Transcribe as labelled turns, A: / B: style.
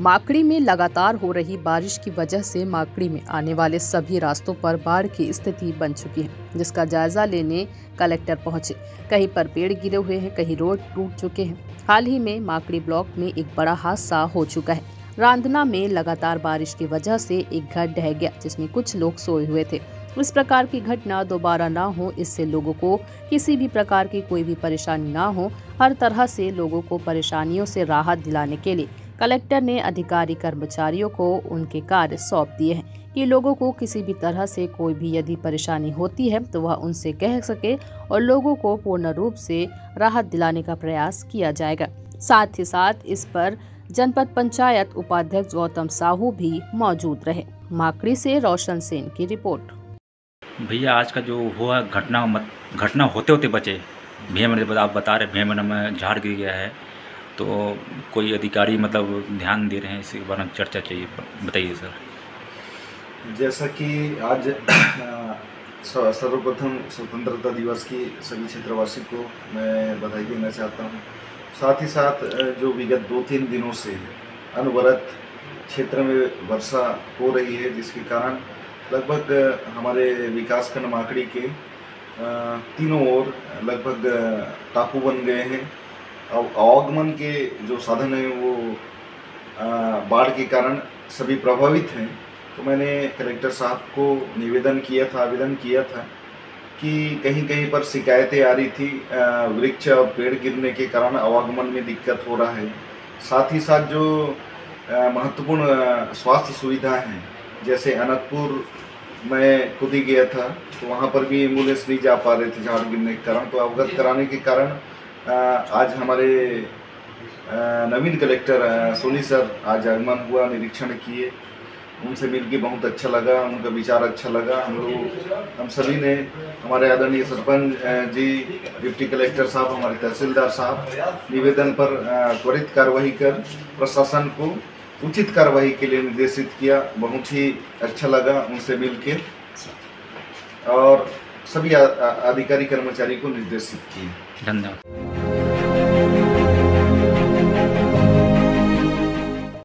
A: माकड़ी में लगातार हो रही बारिश की वजह से माकड़ी में आने वाले सभी रास्तों पर बाढ़ की स्थिति बन चुकी है, जिसका जायजा लेने कलेक्टर पहुंचे। कहीं पर पेड़ गिरे हुए हैं, कहीं रोड टूट चुके हैं। हाल ही में माकड़ी ब्लॉक में एक बड़ा हादसा हो चुका है। रांधना में लगातार बारिश की वजह से एक घर ढह गया, जिसमें कुछ लोग सोए हुए थे। इस प्रकार की घटना दोबारा ना हो, इससे लोगों को किसी भी प्रकार की कोई भी परेशानी ना हो, हर तरह से लोगों को परेशानियों से राहत दिलाने के लिए कलेक्टर ने अधिकारी कर्मचारियों को उनके कार्य सौंप दिए हैं कि लोगों को किसी भी तरह से कोई भी यदि परेशानी होती है तो वह उनसे कह सके और लोगों को पूर्ण रूप से राहत दिलाने का प्रयास किया जाएगा। साथ ही साथ इस पर जनपद पंचायत उपाध्यक्ष गौतम साहू भी मौजूद रहे। माकड़ी से रोशन सेन की रिपोर्ट।
B: भैया आज का जो हुआ घटना होते होते बचे भैया, आप बता रहे भैया में झाड़ गिर गया है, तो कोई अधिकारी ध्यान दे रहे हैं, इसके बारे में चर्चा चाहिए, बताइए सर।
C: जैसा कि आज सर्वप्रथम स्वतंत्रता दिवस की सभी क्षेत्रवासी को मैं बधाई देना चाहता हूं। साथ ही साथ जो विगत 2-3 दिनों से अनवरत क्षेत्र में वर्षा हो रही है, जिसके कारण लगभग हमारे विकासखंड माकड़ी के तीनों ओर लगभग टापू बन गए हैं। अब आवागमन के जो साधन हैं वो बाढ़ के कारण सभी प्रभावित हैं। तो मैंने कलेक्टर साहब को निवेदन किया था, आवेदन किया था कि कहीं कहीं पर शिकायतें आ रही थी वृक्ष और पेड़ गिरने के कारण आवागमन में दिक्कत हो रहा है। साथ ही साथ जो महत्वपूर्ण स्वास्थ्य सुविधाएं हैं, जैसे अनंतपुर मैं खुद ही गया था, तो वहाँ पर भी एम्बुलेंस नहीं जा पा रहे थे झाड़ गिरने के कारण। तो अवगत कराने के कारण आज हमारे नवीन कलेक्टर सोनी सर आज आगमन हुआ, निरीक्षण किए, उनसे मिलके बहुत अच्छा लगा, उनका विचार अच्छा लगा। हम सभी ने, हमारे आदरणीय सरपंच जी, डिप्टी कलेक्टर साहब, हमारे तहसीलदार साहब निवेदन पर त्वरित कार्रवाई कर प्रशासन को उचित कार्रवाई के लिए निर्देशित किया। बहुत ही अच्छा लगा उनसे मिलके, और सभी अधिकारी कर्मचारी को निर्देशित किए।
B: धन्यवाद।